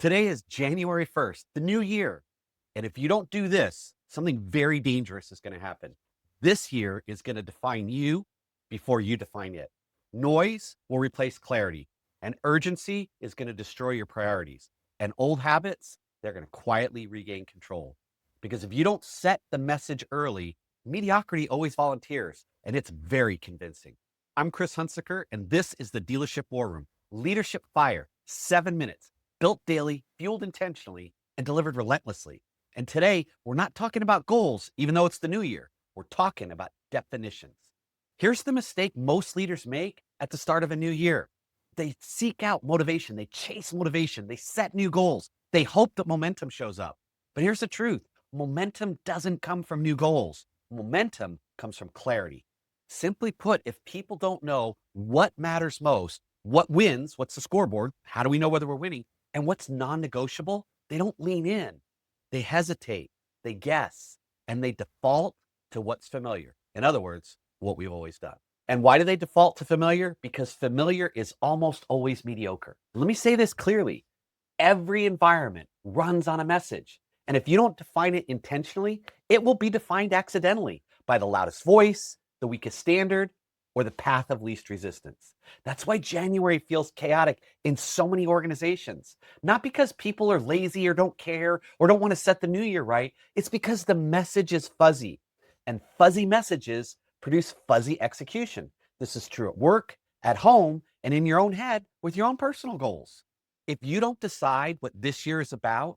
Today is January 1st, the new year. And if you don't do this, something very dangerous is going to happen. This year is going to define you before you define it. Noise will replace clarity, and urgency is going to destroy your priorities. And old habits, they're going to quietly regain control. Because if you don't set the message early, mediocrity always volunteers, and it's very convincing. I'm Chris Hunsicker, and this is the Dealership War Room. Leadership Fire, 7 minutes, built daily, fueled intentionally, and delivered relentlessly. And today, we're not talking about goals, even though it's the new year. We're talking about definitions. Here's the mistake most leaders make at the start of a new year. They seek out motivation, they chase motivation, they set new goals, they hope that momentum shows up. But here's the truth: momentum doesn't come from new goals, momentum comes from clarity. Simply put, if people don't know what matters most, what wins, what's the scoreboard, how do we know whether we're winning, and what's non-negotiable, they don't lean in. They hesitate, they guess, and they default to what's familiar. In other words, what we've always done. And why do they default to familiar? Because familiar is almost always mediocre. Let me say this clearly. Every environment runs on a message. And if you don't define it intentionally, it will be defined accidentally by the loudest voice, the weakest standard, or the path of least resistance. That's why January feels chaotic in so many organizations. Not because people are lazy or don't care or don't want to set the new year right. It's because the message is fuzzy. And fuzzy messages produce fuzzy execution. This is true at work, at home, and in your own head with your own personal goals. If you don't decide what this year is about,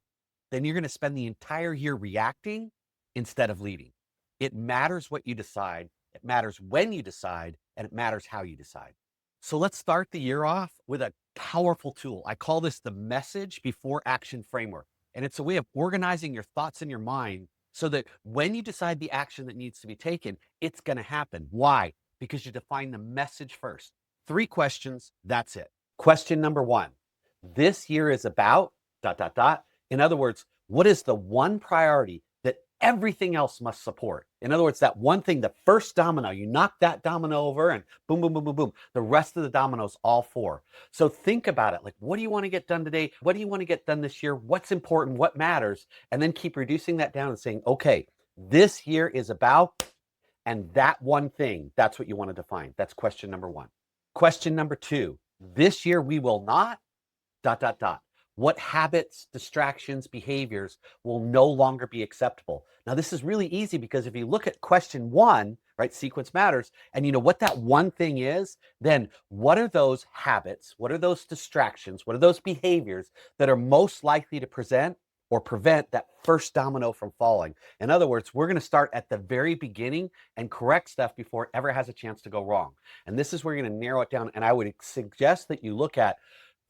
then you're going to spend the entire year reacting instead of leading. It matters what you decide, it matters when you decide, and it matters how you decide. So let's start the year off with a powerful tool. I call this the message before action framework. And it's a way of organizing your thoughts in your mind so that when you decide the action that needs to be taken, it's going to happen. Why? Because you define the message first. 3 questions, that's it. Question number 1. This year is about ... In other words, what is the one priority that everything else must support? In other words, that one thing, the first domino, you knock that domino over and boom, boom, boom, boom, boom. The rest of the dominoes, all 4. So think about it. Like, what do you want to get done today? What do you want to get done this year? What's important? What matters? And then keep reducing that down and saying, okay, this year is about, and that one thing, that's what you want to define. That's question number 1. Question number 2, this year we will not ... What habits, distractions, behaviors will no longer be acceptable? Now, this is really easy because if you look at question 1, right, sequence matters, and you know what that one thing is, then what are those habits? What are those distractions? What are those behaviors that are most likely to present or prevent that first domino from falling? In other words, we're going to start at the very beginning and correct stuff before it ever has a chance to go wrong. And this is where you're going to narrow it down. And I would suggest that you look at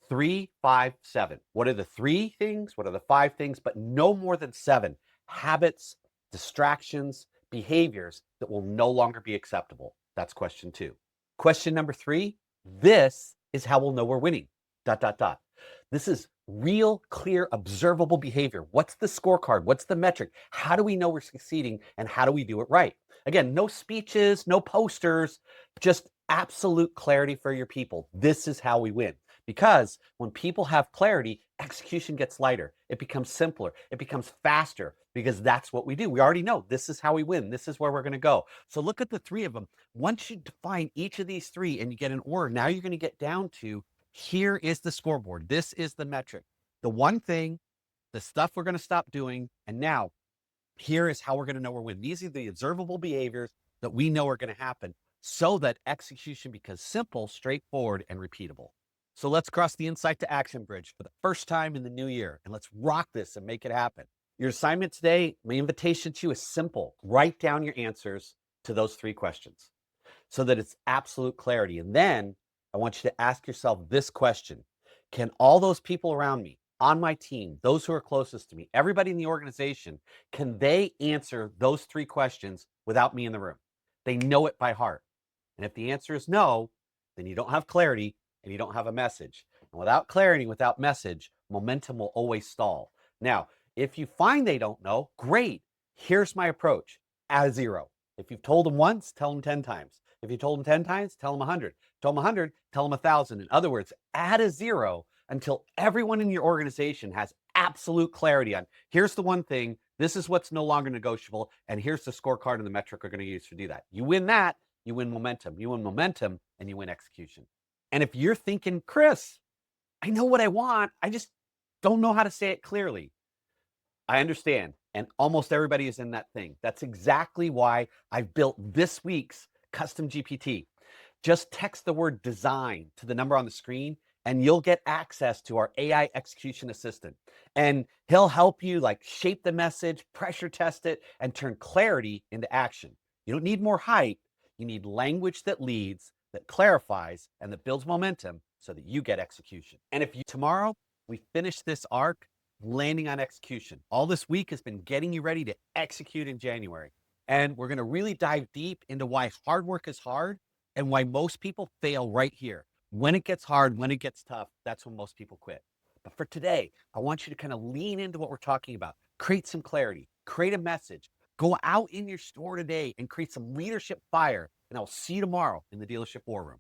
3, 5, 7. What are the 3 things? What are the 5 things? But no more than 7 habits, distractions, behaviors that will no longer be acceptable. That's question 2. Question number 3, this is how we'll know we're winning. This is real, clear, observable behavior. What's the scorecard? What's the metric? How do we know we're succeeding, and how do we do it right? Again, no speeches, no posters, just absolute clarity for your people. This is how we win. Because when people have clarity, execution gets lighter. It becomes simpler. It becomes faster because that's what we do. We already know this is how we win. This is where we're going to go. So look at the 3 of them. Once you define each of these 3 and you get an order, now you're going to get down to, here is the scoreboard. This is the metric. The one thing, the stuff we're going to stop doing, and now here is how we're going to know we're winning. These are the observable behaviors that we know are going to happen so that execution becomes simple, straightforward, and repeatable. So let's cross the insight to action bridge for the first time in the new year, and let's rock this and make it happen. Your assignment today, my invitation to you is simple. Write down your answers to those 3 questions so that it's absolute clarity. And then I want you to ask yourself this question: can all those people around me, on my team, those who are closest to me, everybody in the organization, can they answer those 3 questions without me in the room? They know it by heart. And if the answer is no, then you don't have clarity and you don't have a message. And without clarity, without message, momentum will always stall. Now, if you find they don't know, great. Here's my approach: add a 0. If you've told them once, tell them 10 times. If you told them 10 times, tell them 100. Tell them 100, tell them 1,000. In other words, add a 0 until everyone in your organization has absolute clarity on here's the one thing, this is what's no longer negotiable, and here's the scorecard and the metric we're going to use to do that. You win that, you win momentum. You win momentum, and you win execution. And if you're thinking, Chris, I know what I want, I just don't know how to say it clearly. I understand. And almost everybody is in that thing. That's exactly why I've built this week's custom GPT. Just text the word design to the number on the screen, and you'll get access to our AI execution assistant. And he'll help you like shape the message, pressure test it, and turn clarity into action. You don't need more hype. You need language that leads, that clarifies, and that builds momentum so that you get execution. And if you tomorrow we finish this arc landing on execution. All this week has been getting you ready to execute in January. And we're going to really dive deep into why hard work is hard and why most people fail right here. When it gets hard, when it gets tough, that's when most people quit. But for today, I want you to kind of lean into what we're talking about. Create some clarity, create a message, go out in your store today and create some leadership fire. And I'll see you tomorrow in the Dealership War Room.